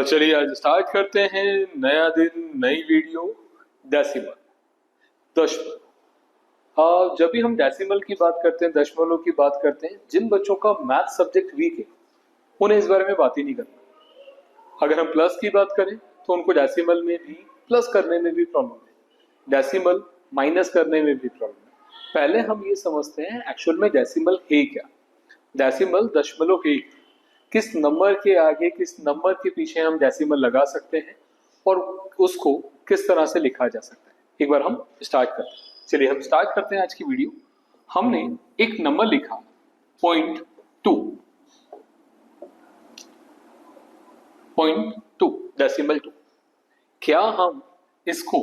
चलिए आज स्टार्ट करते हैं। नया दिन नई वीडियो। डेसिमल, दशमलव। जब भी हम डेसिमल की बात करते हैं, दशमलव की बात करते हैं, जिन बच्चों का मैथ सब्जेक्ट वीक है उन्हें इस बारे में बात ही नहीं करना। अगर हम प्लस की बात करें तो उनको डेसिमल में भी प्लस करने में भी प्रॉब्लम है, डेसिमल माइनस करने में भी प्रॉब्लम है। पहले हम ये समझते हैं एक्चुअल में डेसिमल है क्या। डेसिमल दशमलव है, किस नंबर के आगे किस नंबर के पीछे हम डेसिमल लगा सकते हैं और उसको किस तरह से लिखा जा सकता है। एक बार हम स्टार्ट करते हैं। चलिए हम स्टार्ट करते हैं आज की वीडियो। हमने एक नंबर लिखा 0.2 डेसिमल 2। क्या हम इसको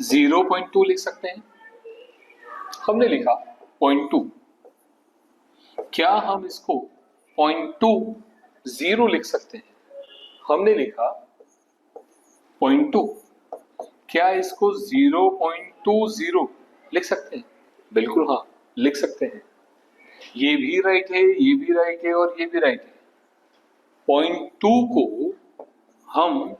0.2 लिख सकते हैं? हमने लिखा 0.2। क्या हम इसको 0.20 लिख सकते हैं? हमने लिखा 0.2। क्या इसको 0.20 लिख सकते हैं? बिल्कुल हाँ, लिख सकते हैं। ये भी राइट है, ये भी राइट है और ये भी राइट है। 0.2 को हम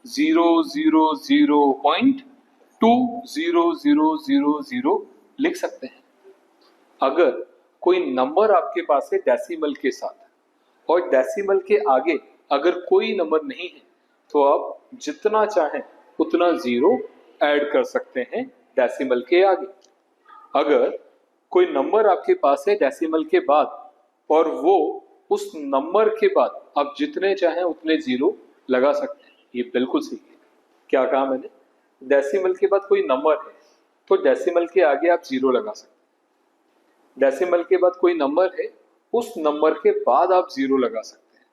0.200000 लिख सकते हैं। अगर कोई नंबर आपके पास है डेसिमल के साथ और डेसिमल के आगे अगर कोई नंबर नहीं है तो आप जितना चाहें उतना जीरो ऐड कर सकते हैं डेसिमल के आगे। अगर कोई नंबर आपके पास है डेसिमल के बाद और वो उस नंबर के बाद आप जितने चाहें उतने जीरो लगा सकते हैं, ये बिल्कुल सही है। क्या कहा मैंने? डेसिमल के बाद कोई नंबर है तो डेसिमल के आगे आप जीरो लगा सकते हैं। डेसिमल के बाद कोई नंबर है, उस नंबर के बाद आप जीरो लगा सकते हैं।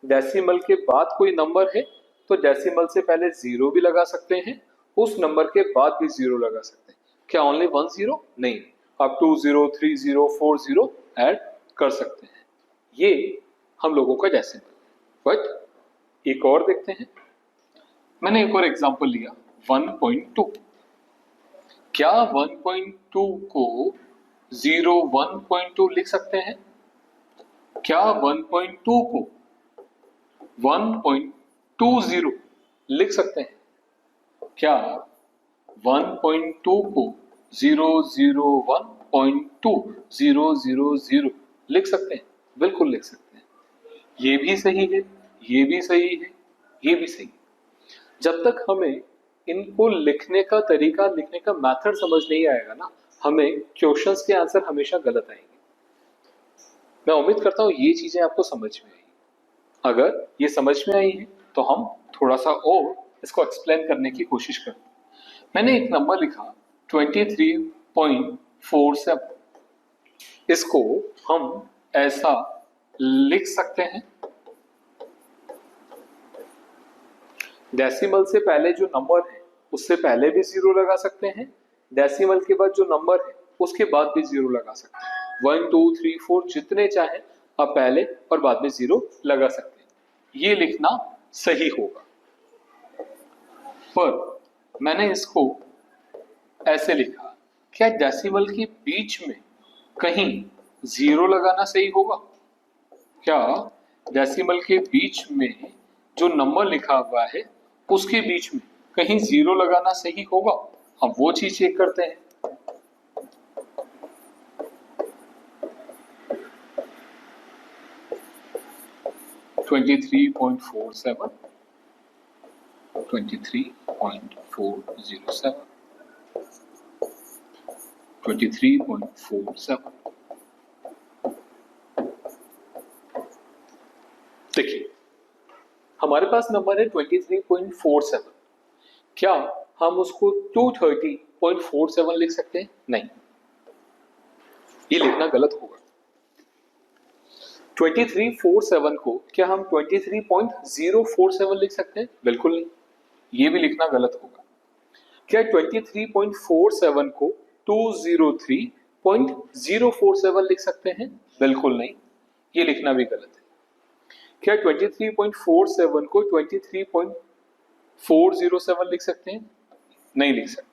डेसिमल के बाद कोई नंबर है तो डेसिमल से पहले जीरो भी लगा सकते हैं, उस नंबर के बाद भी जीरो लगा सकते हैं। क्या ओनली 1 जीरो? नहीं, आप 2 जीरो 3 जीरो 4 जीरो ऐड कर सकते हैं। ये हम लोगों का डेसिमल। बट एक और देखते हैं। मैंने एक और एग्जांपल लिया 1.2। क्या 1.2 को 1.2 लिख सकते हैं? क्या 1.2 को 1.20 लिख सकते हैं? क्या 1.2 को 001.2000 लिख सकते हैं? बिल्कुल लिख सकते हैं। ये भी सही है, ये भी सही है, ये भी सही है। जब तक हमें इनको लिखने का तरीका, लिखने का मेथड समझ नहीं आएगा ना, हमें क्वेश्चंस के आंसर हमेशा गलत आएंगे। मैं उम्मीद करता हूं ये चीजें आपको समझ में आई। अगर ये समझ में आई है तो हम थोड़ा सा और इसको एक्सप्लेन करने की कोशिश करते हैं। मैंने एक नंबर लिखा 23.47। इसको हम ऐसा लिख सकते हैं। डेसिमल से पहले जो नंबर है उससे पहले भी जीरो लगा सकते हैं, डेसिमल के बाद जो नंबर है उसके बाद भी जीरो लगा सकते हैं। 1 2 3 4 जितने चाहें आप पहले और बाद में जीरो लगा सकते हैं। ये लिखना सही होगा। पर मैंने इसको ऐसे लिखा, क्या डेसिमल के बीच में कहीं जीरो लगाना सही होगा? क्या डेसिमल के बीच में जो नंबर लिखा हुआ है उसके बीच में कहीं जीरो लगाना सही होगा? हम वो चीज चेक करते हैं। ट्वेंटी 23.47 23.407 23.47। देखिए हमारे पास नंबर है 23.47। क्या हम उसको 230.47 लिख सकते हैं? नहीं, ये लिखना गलत होगा। 2347 को क्या हम 23.047 लिख सकते हैं? बिल्कुल नहीं, ये भी लिखना गलत होगा। क्या 23.47 को 203.047 लिख सकते हैं? बिल्कुल नहीं, ये लिखना भी गलत है। क्या 23.47 को 23.407 लिख सकते हैं? नहीं लिख सकते।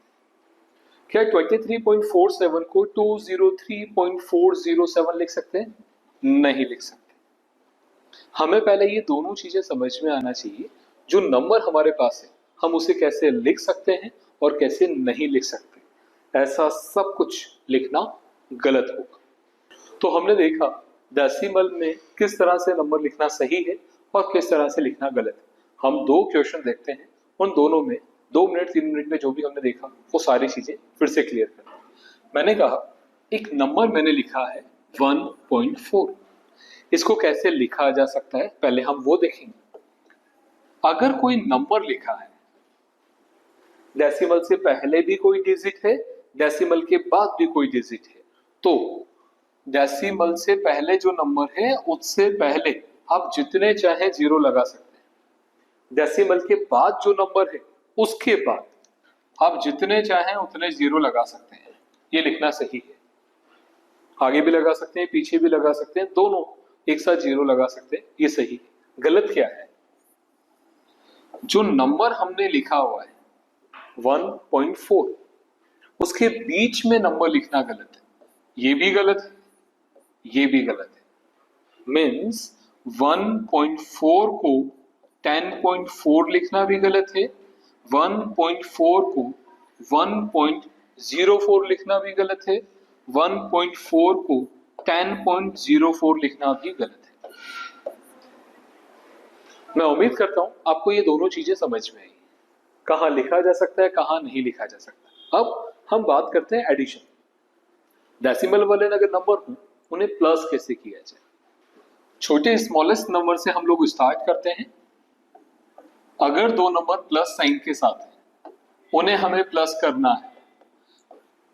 क्या 23.47 को 203.407 लिख सकते हैं? नहीं लिख सकते। हमें पहले ये दोनों चीजें समझ में आना चाहिए, जो नंबर हमारे पास है हम उसे कैसे लिख सकते हैं और कैसे नहीं लिख सकते। ऐसा सब कुछ लिखना गलत होगा। तो हमने देखा डेसिमल में किस तरह से नंबर लिखना सही है और किस तरह से लिखना गलत है। हम दो क्वेश्चन देखते हैं, उन दोनों में 2 मिनट 3 मिनट में जो भी हमने देखा वो सारी चीजें फिर से क्लियर कर। मैंने कहा एक नंबर मैंने लिखा है 1.4, इसको कैसे लिखा जा सकता है पहले हम वो देखेंगे। अगर कोई नंबर लिखा है, डेसिमल से पहले भी कोई डिजिट है, डेसिमल के बाद भी कोई डिजिट है, तो डेसिमल से पहले जो नंबर है उससे पहले आप जितने चाहे जीरो लगा सकते हैं। डेसिमल के बाद जो नंबर है उसके बाद आप जितने चाहें उतने जीरो लगा सकते हैं। ये लिखना सही है। आगे भी लगा सकते हैं, पीछे भी लगा सकते हैं, दोनों एक साथ जीरो लगा सकते हैं, ये सही है। गलत क्या है? जो नंबर हमने लिखा हुआ है 1.4, उसके बीच में नंबर लिखना गलत है। ये भी गलत है, ये भी गलत है। मीन्स 1.4 को 10.4 लिखना भी गलत है, 1.4 को 1.04 लिखना भी गलत है, 1.4 को 10.04 लिखना भी गलत है। मैं उम्मीद करता हूं आपको ये दोनों चीजें समझ में आई, कहां लिखा जा सकता है कहां नहीं लिखा जा सकता। अब हम बात करते हैं एडिशन। डेसिमल वाले अगर नंबर हो उन्हें प्लस कैसे किया जाए। छोटे स्मॉलेस्ट नंबर से हम लोग स्टार्ट करते हैं। अगर दो नंबर प्लस साइन के साथ हैं, उन्हें हमें प्लस करना है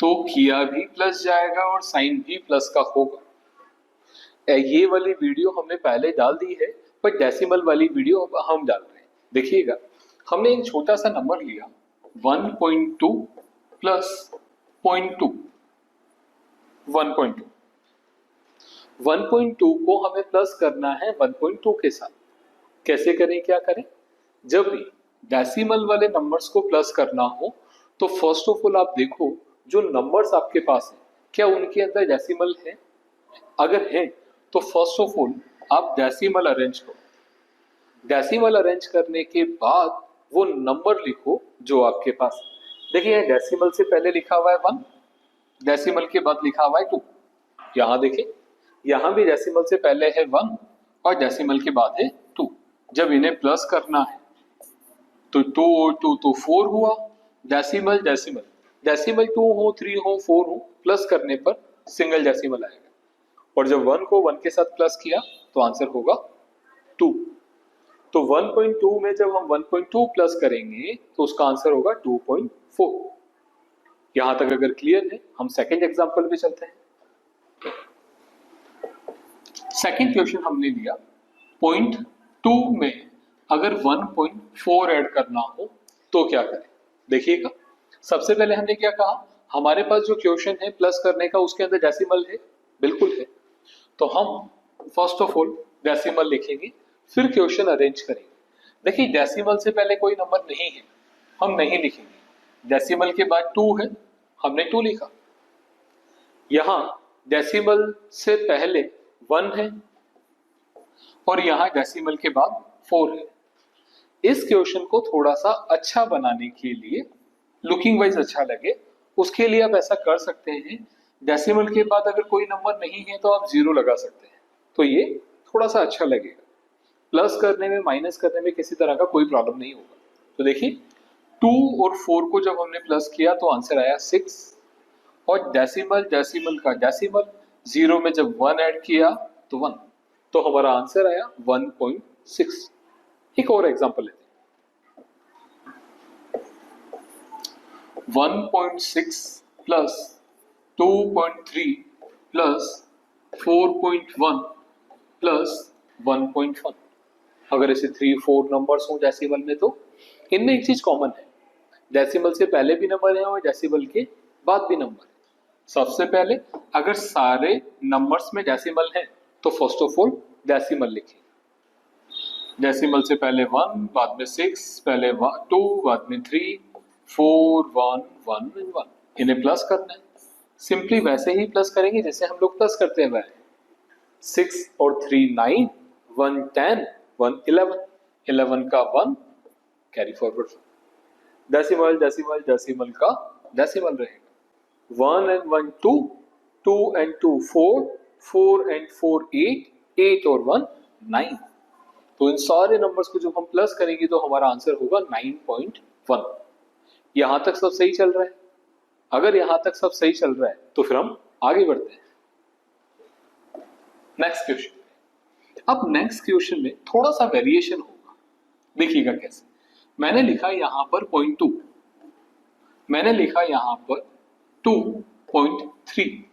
तो किया भी प्लस जाएगा और साइन भी प्लस का होगा। ये वाली वीडियो हमने पहले डाल दी है, पर डेसिमल वाली वीडियो अब हम डाल रहे हैं। देखिएगा, हमने एक छोटा सा नंबर लिया 1.2 प्लस 0.2, 1.2 को हमें प्लस करना है 1.2 के साथ। कैसे करें, क्या करें? जब भी डेसिमल वाले नंबर्स को प्लस करना हो तो फर्स्ट ऑफ ऑल आप देखो जो नंबर्स आपके पास है क्या उनके अंदर डेसिमल है। अगर है तो फर्स्ट ऑफ ऑल आप डेसिमल अरेंज करो। डेसिमल अरेंज करने के बाद वो नंबर लिखो जो आपके पास है। देखिए डेसिमल से पहले लिखा हुआ है 1, डेसिमल के बाद लिखा हुआ है 2। यहां देखें, यहां भी डेसिमल से पहले है 1 और डेसिमल के बाद है 2। जब इन्हें प्लस करना है तो 2 और 2 तो 4 हुआ। डेसिमल डेसिमल डेसिमल 2 हो 3 हो 4 हो, प्लस करने पर सिंगल डेसिमल आएगा। और जब 1 को 1 के साथ प्लस किया तो आंसर होगा 2। तो 1.2 में जब हम 1.2 प्लस करेंगे तो उसका आंसर होगा 2.4। यहां तक अगर क्लियर है, हम सेकंड एग्जांपल पे चलते हैं। सेकंड क्वेश्चन हमने लिया 0.2 में अगर 1.4 ऐड करना हो तो क्या करें। देखिएगा, सबसे पहले हमने क्या कहा, हमारे पास जो क्वेश्चन है प्लस करने का उसके अंदर डेसिमल है, बिल्कुल है। तो हम फर्स्ट ऑफ ऑल डेसिमल लिखेंगे, फिर क्वेश्चन अरेंज करेंगे। देखिए डेसिमल से पहले कोई नंबर नहीं है, हम नहीं लिखेंगे। डेसिमल के बाद 2 है, हमने 2 लिखा। यहां डेसिमल से पहले 1 है और यहां डेसिमल के बाद 4 है। इस क्वेश्चन को थोड़ा सा अच्छा बनाने के लिए, लुकिंग वाइज अच्छा लगे, उसके लिए आप ऐसा कर सकते हैं, डेसिमल के बाद अगर कोई नंबर नहीं है तो आप 0 लगा सकते हैं, तो ये थोड़ा सा अच्छा लगेगा। प्लस करने में माइनस करने में किसी तरह का कोई प्रॉब्लम नहीं होगा। तो देखिए 2 और 4 को जब हमने प्लस किया तो आंसर आया 6। और डेसिमल डेसिमल का डेसिमल 0 में जब 1 ऐड किया तो 1, तो हमारा आंसर आया 1.6। एक और एग्जांपल लेते हैं, 1.6 प्लस 2.3 प्लस 4.1 प्लस 1.1। अगर ऐसे 3-4 नंबर्स हो डेसिमल में तो इनमें एक चीज कॉमन है, डेसिमल से पहले भी नंबर है और डेसिमल के बाद भी नंबर है। सबसे पहले अगर सारे नंबर्स में डेसिमल है तो फर्स्ट ऑफ ऑल डेसिमल लिखें। डेसिमल से पहले 1, बाद में 6, पहले 2, बाद में 3, 4, 1, 1 and 1। इन्हें प्लस करना है, सिंपली वैसे ही प्लस करेंगे जैसे हम लोग प्लस करते हुए हैं। 6 और 3 9, 1 10, 1 11, 11 का 1 carry forward, decimal decimal decimal का डेसिमल रहेगा, 1 and 1 2, 2 and 2 4, 4 and 4 8, 8 और 1 9। तो इन सारे नंबर्स को जब हम प्लस करेंगे तो हमारा आंसर होगा 9.1। यहां तक सब सही चल रहा है? अगर यहां तक सब सही चल रहा है तो फिर हम आगे बढ़ते हैं नेक्स्ट क्वेश्चन। अब नेक्स्ट क्वेश्चन में थोड़ा सा वेरिएशन होगा, देखिएगा कैसे। मैंने लिखा यहां पर 0.2, मैंने लिखा यहां पर 2.3,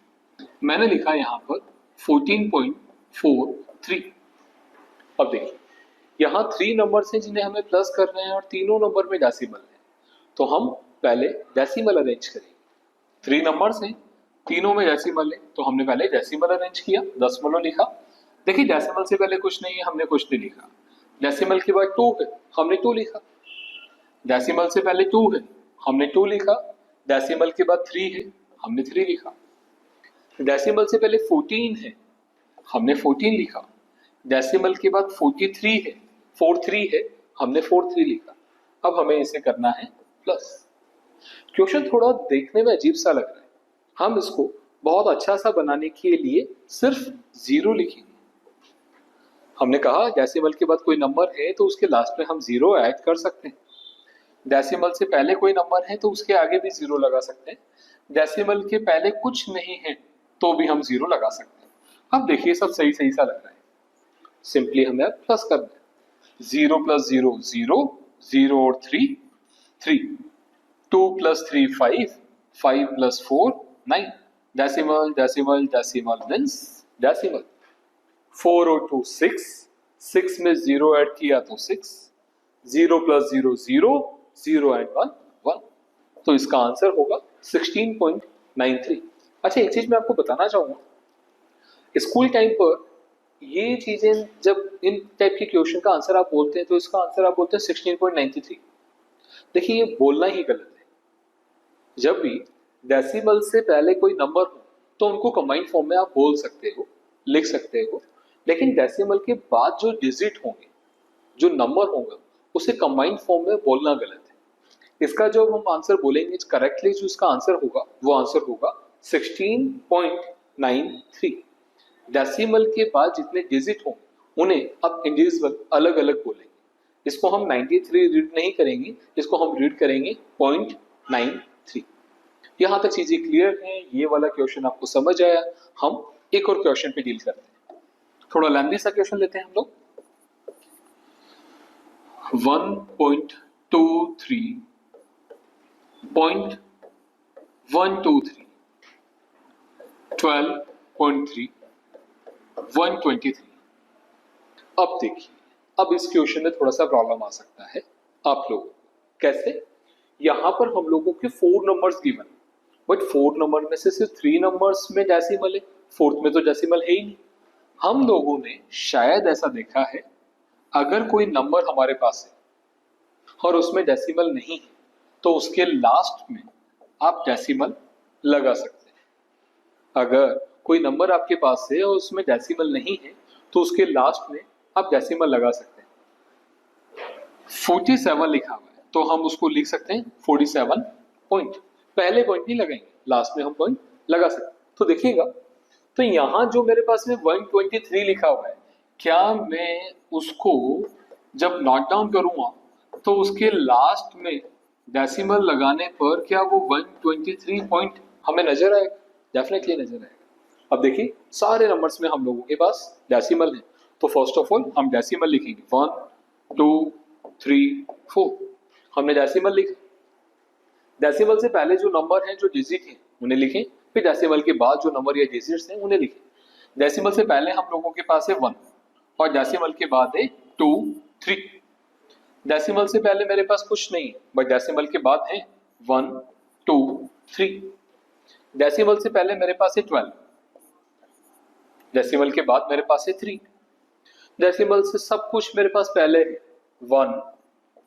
मैंने लिखा यहां पर 14.43। अब देखिए यहां 3 नंबर्स हैं जिन्हें हमें प्लस करना है और तीनों नंबर में डेसिमल है, तो हम पहले डेसिमल अरेंज करेंगे। 3 नंबर्स हैं, तीनों में डेसिमल है, तो हमने पहले डेसिमल अरेंज किया, दशमलव लिखा। देखिए डेसिमल से पहले कुछ नहीं है, हमने कुछ नहीं लिखा। डेसिमल के बाद 2 है, हमने 2 लिखा। डेसिमल से पहले 2 है, हमने 2 लिखा। डेसिमल के बाद 3 है, हमने 3 लिखा। डेसिमल से पहले 14 है, हमने 14 लिखा। डेसिमल के बाद 43 है, 43 है, हमने 43 लिखा। अब हमें इसे करना है प्लस। क्वेश्चन थोड़ा देखने में अजीब सा लग रहा है, हम इसको बहुत अच्छा सा बनाने के लिए सिर्फ 0 लिखेंगे। हमने कहा डेसिमल के बाद कोई नंबर है तो उसके लास्ट में हम 0 ऐड कर सकते हैं। डेसिमल से पहले कोई नंबर है तो उसके आगे भी 0 लगा सकते हैं। डेसिमल के पहले कुछ नहीं है तो भी हम 0 लगा सकते हैं। अब देखिए सब सही सही सा लग रहा है, सिंपली हमें प्लस करना है। 0 + 0 0, 0 और 3 3, 2 + 3 5, 5 + 4 9। Decimal decimal decimal means decimal. 4 और 2 6, 6 में 0 ऐड किया तो 6, 0 + 0 0, 0 and 1 1। तो इसका आंसर होगा 16.93। अच्छा एक चीज मैं आपको बताना चाहूंगा, स्कूल टाइम पर ये चीजें जब इन टाइप के क्वेश्चन का आंसर आप बोलते हैं तो इसका आंसर आप बोलते हैं 16.93। देखिए ये बोलना ही गलत है। जब भी डेसिमल से पहले कोई नंबर हो तो उनको कंबाइंड फॉर्म में आप बोल सकते हो, लिख सकते हो, लेकिन डेसिमल के बाद जो डिजिट होंगे, जो नंबर होगा, उसे कंबाइंड फॉर्म में बोलना गलत है। इसका जो हम आंसर बोलेंगे करेक्टली, जो इसका आंसर होगा वो आंसर होगा 16.93। डेसिमल के बाद जितने डिजिट हों उन्हें अब इंडिविजुअल अलग अलग बोलेंगे। इसको हम 93 रीड नहीं करेंगे, इसको हम रीड करेंगे 0.93। यहां तक चीजें क्लियर हैं? ये वाला क्वेश्चन आपको समझ आया? हम एक और क्वेश्चन पे डील करते हैं, थोड़ा लंबी सा क्वेश्चन लेते हैं हम लोग। 1.23.123, 12.3, 123। अब देखिए, अब इस क्वेश्चन में थोड़ा सा प्रॉब्लम आ सकता है आप लोगों को। कैसे? यहां पर हम लोगों के 4 नंबर्स गिवन, बट 4 नंबर में से सिर्फ 3 नंबर्स में डेसिमल है, 4th में तो डेसिमल है ही नहीं। हम लोगों ने शायद ऐसा देखा है, अगर कोई नंबर हमारे पास है और उसमें डेसिमल नहीं है तो उसके लास्ट में आप डेसिमल लगा सकते हैं। अगर कोई नंबर आपके पास है और उसमें डेसिमल नहीं है तो उसके लास्ट में आप डेसिमल लगा सकते हैं। 47 लिखा हुआ है तो हम उसको लिख सकते हैं 47 पॉइंट। पहले पॉइंट नहीं लगाएंगे, लास्ट में हम पॉइंट लगा सकते हैं। तो देखिएगा, तो यहां जो मेरे पास में 123 लिखा हुआ है, क्या मैं उसको जब नोट डाउन करूंगा तो उसके लास्ट में डेसिमल लगाने पर क्या वो 123 पॉइंट हमें नजर आएगा? डेफिनेटली नजर आएगा। अब देखिए सारे नंबर्स में हम लोगों के पास डेसिमल है, तो फर्स्ट ऑफ ऑल हम डेसिमल लिखेंगे 1 2 3 4। हमने डेसिमल लिखा। डेसिमल से पहले जो नंबर हैं, जो डिजिट हैं, उन्हें लिखें। फिर डेसिमल के बाद जो नंबर या डिजिट्स हैं उन्हें लिखें। डेसिमल से पहले हम लोगों के पास है 1 और डेसिमल के बाद है 2 3। डेसिमल से पहले मेरे पास कुछ नहीं है, बट डेसिमल के बाद है 1 2 3। डेसिमल से पहले मेरे पास है 12, डेसिमल के बाद मेरे पास है 3। डेसिमल से सब कुछ मेरे पास पहले है 1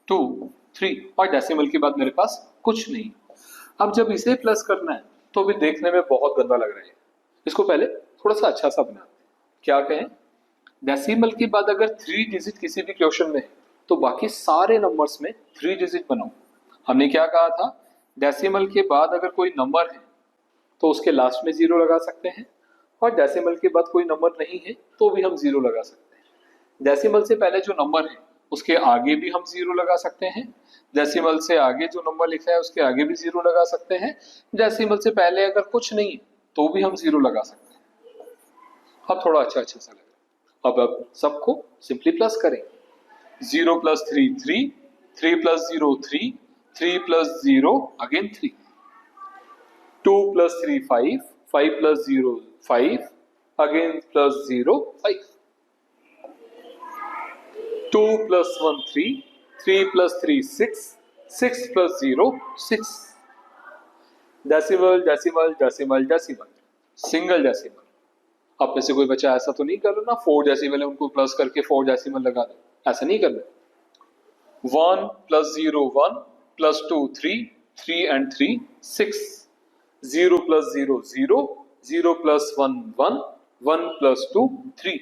2 3 और डेसिमल के बाद मेरे पास कुछ नहीं। अब जब इसे प्लस करना है तो भी देखने में बहुत गंदा लग रहा है। इसको पहले थोड़ा सा अच्छा सा बनाते हैं। क्या कहें? डेसिमल के बाद अगर 3 डिजिट किसी भी क्वेश्चन में है तो बाकी सारे नंबर्स में 3 डिजिट बनाओ। हमने क्या कहा था, डेसिमल के बाद अगर कोई नंबर है तो उसके लास्ट में 0 लगा सकते हैं, और डेसिमल के बाद कोई नंबर नहीं है तो भी हम 0 लगा सकते हैं। डेसिमल से पहले जो नंबर है उसके आगे भी हम 0 लगा सकते हैं, डेसिमल से आगे जो नंबर लिखा है उसके आगे भी 0 लगा सकते हैं, डेसिमल से पहले अगर कुछ नहीं है तो भी हम 0 लगा सकते हैं। अब थोड़ा अच्छा सा लग रहा है। अब सबको सिंपली प्लस करें। 0 + 3 3, 3 + 0 3, 3 + 0 again 3, 2 + 3 5, 5 + 0 5, again +0 5, 2 + 1 3, 3 + 3 6, 6 + 0 6। Decimal decimal decimal decimal, single decimal. आप में से कोई बच्चा ऐसा तो नहीं कर रहा ना 4 डेसिमल है उनको प्लस करके 4 डेसिमल लगा दो, ऐसा नहीं करना। 1 + 0 1, +2 3, 3 and 3 6, 0 + 0 0, 0 + 1 1, 1 + 2 3।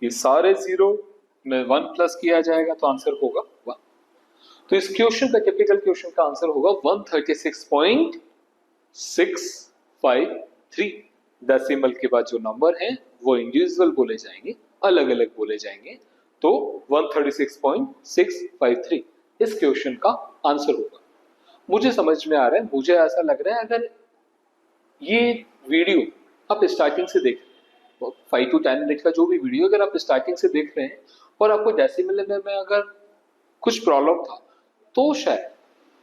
ये सारे 0 में 1 प्लस किया जाएगा तो आंसर होगा 1। तो इस क्वेश्चन का, टिपिकल क्वेश्चन का आंसर होगा 136.653। डेसिमल के बाद जो नंबर है वो इंडिविजुअल बोले जाएंगे, अलग अलग बोले जाएंगे, तो 136.653 इस क्वेश्चन का आंसर होगा। मुझे समझ में आ रहा है, मुझे ऐसा लग रहा है अगर ये वीडियो आप स्टार्टिंग से देख, 5 to 10 मिनट का जो भी वीडियो अगर आप स्टार्टिंग से देख रहे हैं और आपको डेसिमल में अगर कुछ प्रॉब्लम था तो शायद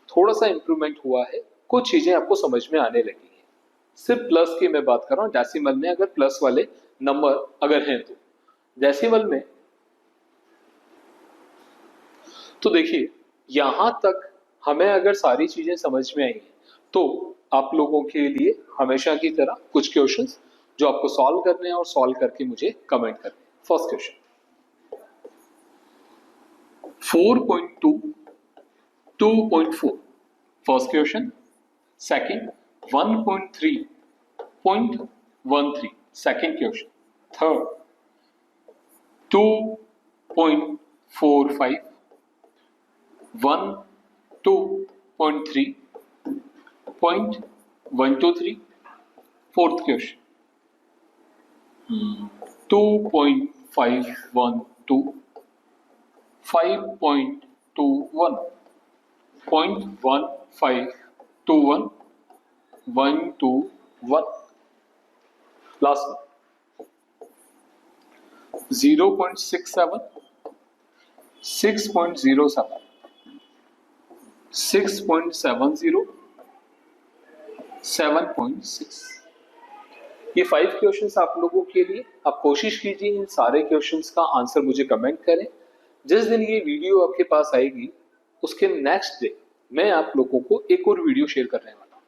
थोड़ा सा इंप्रूवमेंट हुआ है, कुछ चीजें आपको समझ में आने लगी है। सिर्फ प्लस की मैं बात कर रहा हूँ, डेसिमल में अगर प्लस वाले नंबर अगर हैं तो डेसिमल में, तो देखिए यहां तक हमें अगर सारी चीजें समझ में आई तो आप लोगों के लिए हमेशा की तरह कुछ क्वेश्चंस जो आपको सॉल्व करने हैं और सॉल्व करके मुझे कमेंट करने हैं। First question 4.2 2.4, first question. Second 1.3.13, second question. Third 2.45, 1 2.3.123, fourth question 2.512, 5.21, 0.1521, 121, last 0.67, 6.07, 6.70, 7.6। ये 5 क्वेश्चंस आप लोगों के लिए। आप कोशिश कीजिए इन सारे क्वेश्चंस का आंसर मुझे कमेंट करें। जिस दिन ये वीडियो आपके पास आएगी उसके नेक्स्ट डे मैं आप लोगों को एक और वीडियो शेयर करने वाला हूँ।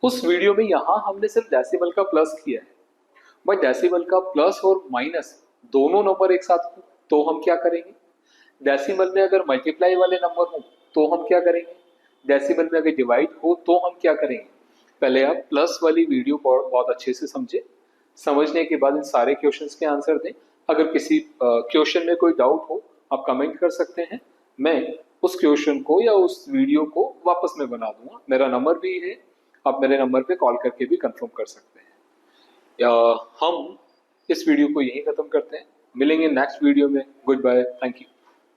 उस वीडियो में यहाँ हमने सिर्फ डेसिमल का प्लस किया है, बट डेसिमल का प्लस और माइनस दोनों नंबर एक साथ हो तो हम क्या करेंगे, डेसिमल में अगर मल्टीप्लाई वाले नंबर हो तो हम क्या करेंगे, डेसिमल में अगर डिवाइड हो तो हम क्या करेंगे। पहले आप प्लस वाली वीडियो बहुत अच्छे से समझे, समझने के बाद इन सारे क्वेश्चंस के आंसर दें। अगर किसी क्वेश्चन में कोई डाउट हो आप कमेंट कर सकते हैं, मैं उस क्वेश्चन को या उस वीडियो को वापस में बना दूंगा। मेरा नंबर भी है, आप मेरे नंबर पे कॉल करके भी कंफर्म कर सकते हैं। हम इस वीडियो को यहीं खत्म करते हैं, मिलेंगे नेक्स्ट वीडियो में। Good bye, thank you.